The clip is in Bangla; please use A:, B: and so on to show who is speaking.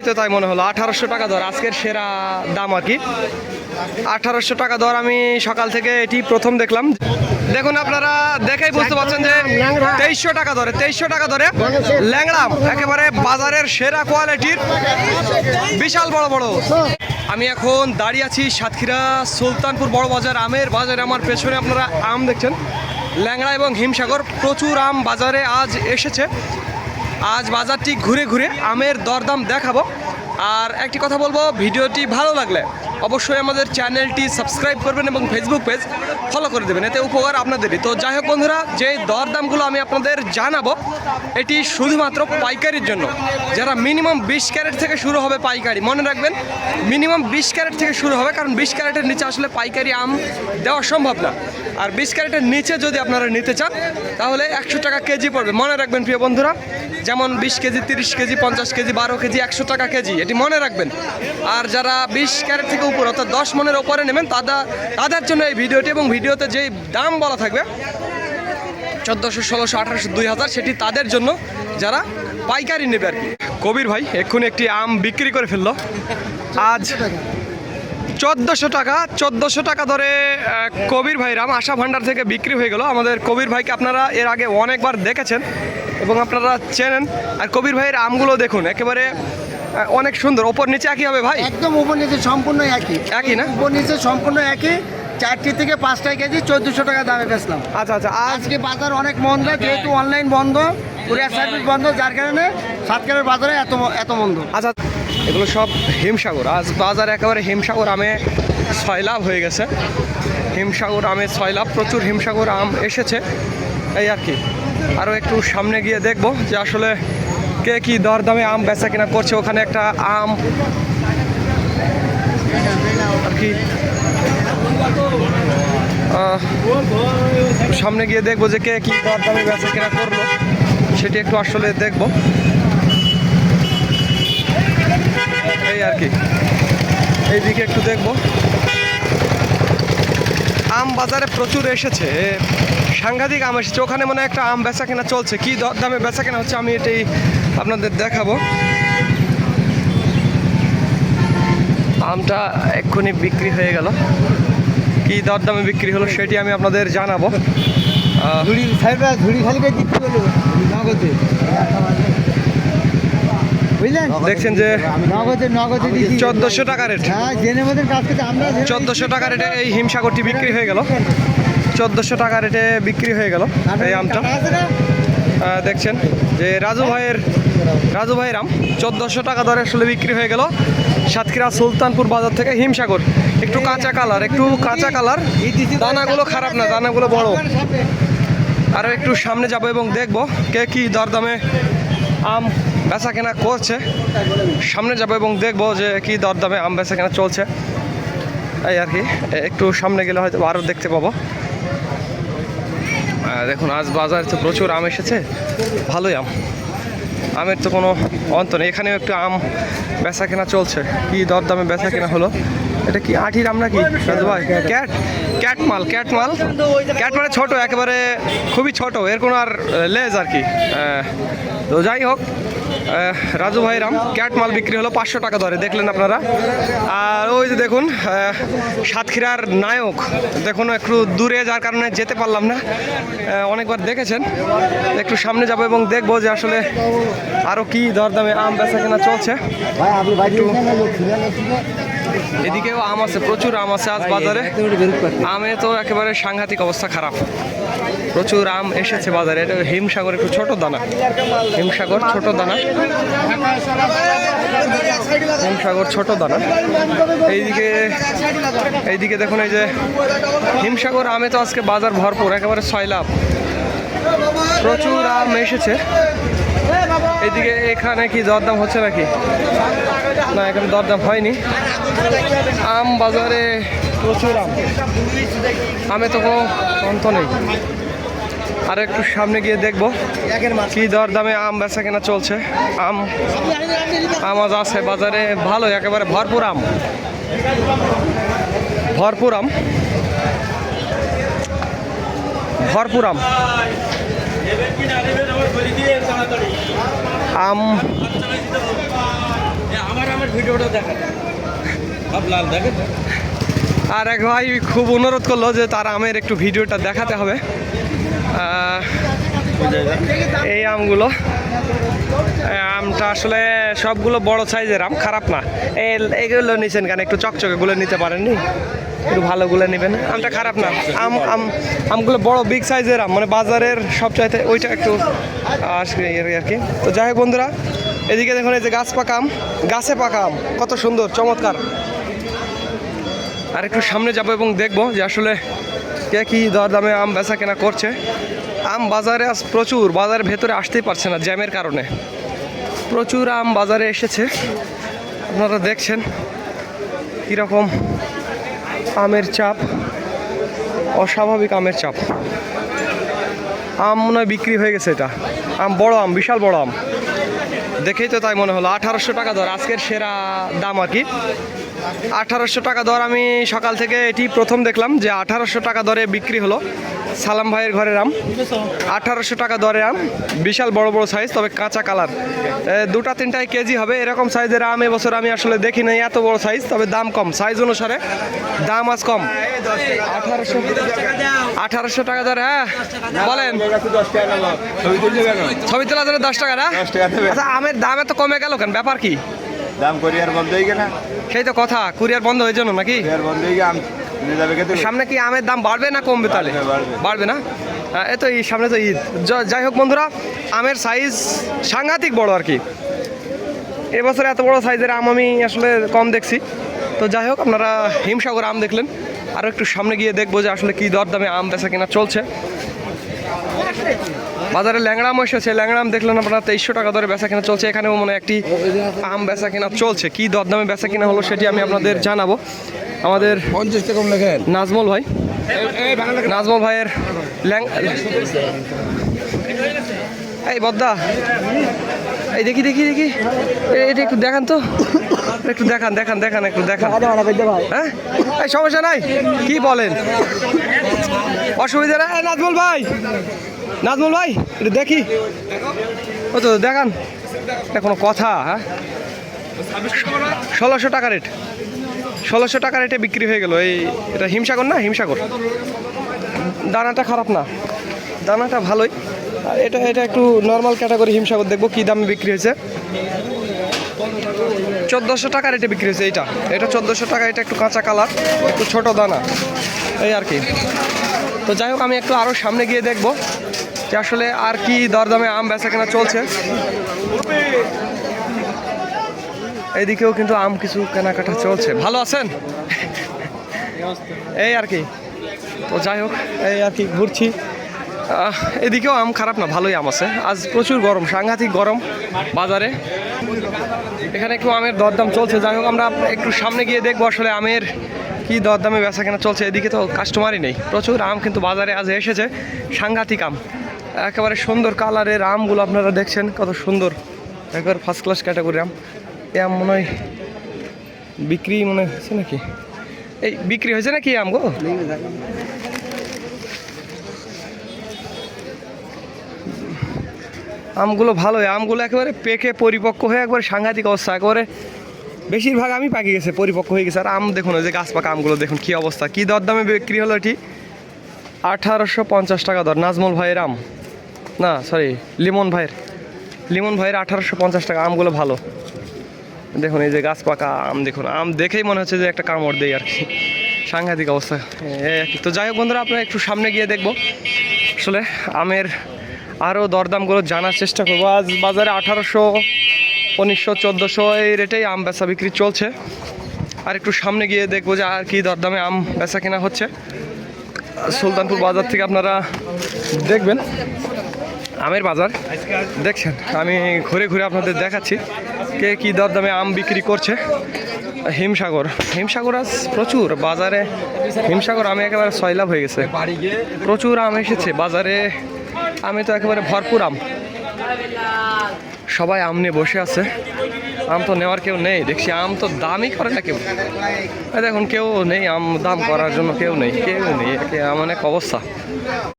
A: তো তাই মনে হলো। 1800 টাকা দর আজকের সেরা দাম আর কি। 1800 টাকা দর, আমি সকাল থেকে এটি প্রথম দেখলাম। দেখুন আপনারা দেখেই বুঝতে পারছেন যে 2300 টাকা ধরে, 2300 টাকা ধরে ল্যাংড়া আম, একেবারে বাজারের সেরা কোয়ালিটির, বিশাল বড় বড়। আমি এখন দাঁড়িয়ে আছি সাতক্ষীরা সুলতানপুর বড় বাজার, আমের বাজারে। আমার পেছনে আপনারা আম দেখছেন, ল্যাংড়া এবং হিমসাগর, প্রচুর আম বাজারে আজ এসেছে। আজ বাজারটি ঘুরে ঘুরে আমের দরদাম দেখাবো। আর একটি কথা বলবো, ভিডিওটি ভালো লাগলে অবশ্যই আমাদের চ্যানেলটি সাবস্ক্রাইব করবেন এবং ফেসবুক পেজ ফলো করে দেবেন, এতে উপকার আপনাদেরই। তো যাই হোক বন্ধুরা, যে দরদামগুলো আমি আপনাদের জানাবো এটি শুধুমাত্র পাইকারির জন্য। যারা মিনিমাম 20 ক্যারেট থেকে শুরু হবে পাইকারি, মনে রাখবেন মিনিমাম 20 ক্যারেট থেকে শুরু হবে, কারণ 20 ক্যারেটের নিচে আসলে পাইকারি আম দেওয়া সম্ভব না। আর 20 ক্যারেটের নিচে যদি আপনারা নিতে চান তাহলে 100 টাকা কেজি পড়বে। মনে রাখবেন প্রিয় বন্ধুরা, যেমন 20 কেজি, 30 কেজি, 50 কেজি, 12 কেজি, 100 টাকা কেজি, এটি মনে রাখবেন। আর যারা 20 ক্যারেট থেকে উপর অর্থাৎ 10 মনের ওপরে নেবেন তাদের জন্য এই ভিডিওটি, এবং ভিডিওতে যেই দাম বলা থাকবে 1400, 1600, 1800, 2000, সেটি তাদের জন্য যারা পাইকারি নেবে আর কি। কবির ভাই এক্ষুনি একটি আম বিক্রি করে ফেললো। আজ 1400 টাকা ধরে কবির ভাইয়ের আম আশা ভান্ডার থেকে বিক্রি হয়ে গেল। আমাদের কবির ভাইকে আপনারা এর আগে অনেকবার দেখেছেন এবং আপনারা চেনেন। আর কবির ভাইয়ের আমগুলো দেখুন, একেবারে অনেক সুন্দর। ওপর নিচে একই হবে ভাই?
B: একদম উপর নিচে সম্পূর্ণ একই
A: না?
B: উপর নিচে সম্পূর্ণ একই। 4টি থেকে 5টা কেজি 1400 টাকা দামে বেচলাম।
A: আচ্ছা আচ্ছা।
B: আজকে বাজার অনেক মন্দা, যেহেতু অনলাইন বন্ধ, কুরিয়ার সার্ভিস বন্ধ, যার কারণে সাতক্ষীরার বাজারে এত মন্দ।
A: আচ্ছা, এগুলো সব হিমসাগর। আজ বাজার একেবারে হিমসাগর আমে সয়লাভ হয়ে গেছে। হিমসাগর আমে সয়লাভ, প্রচুর হিমসাগর আম এসেছে এই আর কি। আরও একটু সামনে গিয়ে দেখব যে আসলে কে কী দরদামে আম বেচা কিনা করছে। ওখানে একটা আম আর কি, সামনে গিয়ে দেখবো যে কে কী দরদামে বেচা কিনা করলো, সেটি একটু আসলে দেখব এই আর কি। এইদিকে একটু দেখবো। আম বাজারে প্রচুর এসেছে, সাংঘাতিক আম এসেছে। ওখানে মনে একটা আম বেচা কেনা চলছে, কী দামে বেচা কেনা হচ্ছে আমি এটাই আপনাদের দেখাবো। আমটা এক্ষুনি বিক্রি হয়ে গেল, কী দরদামে বিক্রি হলো সেটি আমি আপনাদের জানাবো। দেখছেন যে 1400 টাকা রেট, 1400 টাকা রেটে এই হিমসাগরটি বিক্রি হয়ে গেল। 1400 টাকা রেটে বিক্রি হয়ে গেল এই আমটা। দেখছেন যে রাজু ভাইয়ের আম 1400 টাকা দরে আসলে বিক্রি হয়ে গেল সাতক্ষীরা সুলতানপুর বাজার থেকে। হিমসাগর একটু কাঁচা কালার, দানাগুলো খারাপ না, দানাগুলো বড়। আরও একটু সামনে যাব এবং দেখব কে কী দরদামে আম বেচা কেনা করছে। সামনে যাব এবং দেখব যে কী দরদামে আম বেচা কেনা চলছে এই আর কি। একটু সামনে গেলে হয়তো আরও দেখতে পাবো। দেখুন আজ বাজারে তো প্রচুর আম এসেছে, ভালোই আমের তো কোনো অন্ত নেই। এখানেও একটু আম বেচা কেনা চলছে, কী দরদামে বেচা কেনা হলো। এটা কি আঠির আম নাকি রাজু ভাই? ক্যাট মানে ছোট, একেবারে খুবই ছোট, এর কোনো আর লেজ আর কি। তো যাই হোক, রাজু ভাইয়ের আম ক্যাট মাল বিক্রি হলো 500 টাকা ধরে, দেখলেন আপনারা। আর ওই যে দেখুন সাতক্ষীরার নায়ক, দেখুন একটু দূরে যার কারণে যেতে পারলাম না, অনেকবার দেখেছেন। একটু সামনে যাব এবং দেখবো যে আসলে আরও কি দরদামে আম বেচা কেনা চলছে। এদিকেও আম আছে, প্রচুর আম আছে আজ বাজারে। আমে তো একেবারে সাংঘাতিক অবস্থা খারাপ, প্রচুর আম এসেছে বাজারে। এটা হিমসাগর, একটু ছোট দানা, হিমসাগর ছোট দানা। এইদিকে দেখুন এই যে হিমসাগর আমে তো আজকে বাজার ভরপুর, একেবারে সয়লাভ, প্রচুর আম এসেছে। এইদিকে এখানে কি দরদাম হচ্ছে নাকি? না, এখানে দরদাম হয়নি। আম বাজারে প্রচুর আমে তো কোনো অন্ত নেই। আর একটু সামনে গিয়ে দেখবো কি দরদামে আম বেচা কেনা চলছে। আম আজ আছে বাজারে ভালো, একেবারে ভরপুর আম। আম আর এক ভাই খুব অনুরোধ করলো যে তার আমের একটু ভিডিওটা দেখাতে হবে। এই আমগুলো, আমটা আসলে সবগুলো বড় সাইজের আম, খারাপ না। এইগুলো নিছেন কেন? একটু চকচকেগুলো নিতে পারেননি? একটু ভালোগুলো নেবেন, আমটা খারাপ না। আমগুলো বড় বিগ সাইজের আম, মানে বাজারের সবচাইতে ওইটা একটু আর কি। তো যাই হোক বন্ধুরা, এদিকে দেখুন এই যে গাছ পাকা আম, গাছে পাকা আম কত সুন্দর চমৎকার। আর একটু সামনে যাবো এবং দেখবো যে আসলে কে কী দরদামে আম বেচা কেনা করছে। আম বাজারে আজ প্রচুর, বাজারের ভেতরে আসতেই পারছে না জ্যামের কারণে। প্রচুর আম বাজারে এসেছে, আপনারা দেখছেন কীরকম আমের চাপ, অস্বাভাবিক আমের চাপ। আম মনে হয় বিক্রি হয়ে গেছে। এটা আম বড় আম, বিশাল বড় আম, দেখেই তো তাই মনে হলো। 1800 টাকা দর আজকের সেরা দাম আর কি। 1800 টাকা দর, আমি সকাল থেকে এটি প্রথম দেখলাম যে 1800 টাকা দরে বিক্রি হলো। সালাম ভাইয়ের ঘরের আম 1800 টাকা দরে আম, বিশাল বড় বড় সাইজ, তবে কাঁচা কালার। 2-3টাই কেজি হবে এরকম সাইজের আম এবছর আমি আসলে দেখি নাই এত বড় সাইজ, তবে দাম কম, সাইজ অনুসারে দাম আজ কম। 1800 টাকা দরে। হ্যাঁ বলেন, ছবি তোলা ধরে 10 টাকা না? আচ্ছা, আমের দাম এত কমে গেল কেন? ব্যাপার কি?
B: দাম কুরিয়ার বন্ধ হয়ে গেল।
A: সেই তো কথা, কুরিয়ার বন্ধ হয়ে জন্য নাকি?
B: বন্ধ হয়ে গেল।
A: সামনে কি আমের দাম বাড়বে না কমবে? তাহলে বাড়বে না? এই তো এই সামনে তো ঈদ। যাই হোক বন্ধুরা, আমের সাইজ সাংঘাতিক বড় আর কি। এবছর এত বড় সাইজের আম আমি আসলে কম দেখছি। তো যাই হোক, আপনারা হিমসাগর আম দেখলেন, আরও একটু সামনে গিয়ে দেখবো যে আসলে কী দরদামে আম বেচা কিনা চলছে। বাজারে ল্যাংড়া আম এসেছে, ল্যাংড়া আম দেখলেন আপনারা 2300 টাকা দরে বেচা কিনা চলছে। এখানেও মনে একটি আম বেচা কিনা চলছে, কী দরদামে বেচা কিনা হলো সেটি আমি আপনাদের জানাবো। আমাদের
B: 50 টাকা লেখেন
A: নাজমুল ভাই, নাজমুল ভাইয়ের এই বদ্দা, এই দেখি দেখি দেখি, এটা একটু দেখান তো, একটু দেখান দেখান দেখান একটু দেখান। হ্যাঁ, এই সমস্যা নাই, কি বলেন? অসুবিধা নাই। নাজমুল ভাই, নাজমুল ভাই একটু দেখি, ও তো দেখান। এটা কোনো কথা? হ্যাঁ, 1600 টাকা রেট, 1600 টাকা রেটে বিক্রি হয়ে গেল। এই এটা হিমসাগর না? হিমসাগর। দানাটা খারাপ না, দানাটা ভালোই। এটা এটা একটু নর্মাল ক্যাটাগরি হিমসাগর। দেখবো কী দামে বিক্রি হয়েছে। 1400 টাকা রেটে বিক্রি হয়েছে এইটা। এটা 1400 টাকা। এটা একটু কাঁচা কালার, একটু ছোট দানা, এই আর কি। তো যাই হোক, আমি একটু আরও সামনে গিয়ে দেখবো যে আসলে আর কি দরদামে আম বেচা কেনা চলছে। এইদিকেও কিন্তু আম কিছু কেনাকাটা চলছে। ভালো আছেন? এই আর কি। তো যাই হোক, এই আর কি ঘুরছি। এদিকেও আম খারাপ না, ভালোই আম আছে। আজ প্রচুর গরম, সাংঘাতিক গরম বাজারে। এখানে একটু আমের দরদাম চলছে। যাই হোক, আমরা একটু সামনে গিয়ে দেখবো আসলে আমের কি দরদামে বেচা কেনা চলছে। এদিকে তো কাস্টমারই নেই, প্রচুর আম কিন্তু বাজারে আজ এসেছে। সাংঘাতিক আম, একেবারে সুন্দর কালারের আমগুলো আপনারা দেখছেন, কত সুন্দর, একেবারে ফার্স্ট ক্লাস ক্যাটাগরি আম। এই আম মনে হয় বিক্রি মনে হচ্ছে নাকি? এই বিক্রি হয়েছে নাকি আম গো? আমগুলো ভালোই, আমগুলো একেবারে পেকে পরিপক্ক হয়ে একবারে সাংঘাতিক অবস্থা। একেবারে বেশিরভাগ আমি পাকি গেছে, পরিপক্ক হয়ে গেছে। আর আম দেখুন, ওই যে গাছ পাকা আমগুলো দেখুন কী অবস্থা। কী দরদামে বিক্রি হলো এটি? 1850 টাকা দর। নাজমুল ভাইয়ের আম, না সরি, লিমন ভাইয়ের, লিমন ভাইয়ের 1850 টাকা। আমগুলো ভালো দেখুন, এই যে গাছ পাকা আম দেখুন। আম দেখেই মনে হচ্ছে যে একটা কামড় দেয় আর কি, সাংঘাতিক অবস্থা। তো যাই হোক বন্ধুরা, আপনারা একটু সামনে গিয়ে দেখবো আসলে আমের আরও দরদামগুলো জানার চেষ্টা করবো। আজ বাজারে 1800, 1900, 1400 এই রেটেই আম বেচা বিক্রি চলছে। আর একটু সামনে গিয়ে দেখবো যে আর কি দরদামে আম বেচা কেনা হচ্ছে। সুলতানপুর বাজার থেকে আপনারা দেখবেন আমের বাজার দেখছেন, আমি ঘুরে ঘুরে আপনাদের দেখাচ্ছি কে কী দরদামে আম বিক্রি করছে। হিমসাগর, হিমসাগর আজ প্রচুর বাজারে। হিমসাগর আমি একেবারে সয়লাভ হয়ে গেছে, প্রচুর আম এসেছে বাজারে। আমি তো একেবারে ভরপুর আম, সবাই আম নিয়ে বসে আছে। আম তো নেওয়ার কেউ নেই দেখছি, আম তো দামই করে না কেউ। দেখুন কেউ নেই, আম দাম করার জন্য কেউ নেই, কেউ নেই, এমন এক অবস্থা।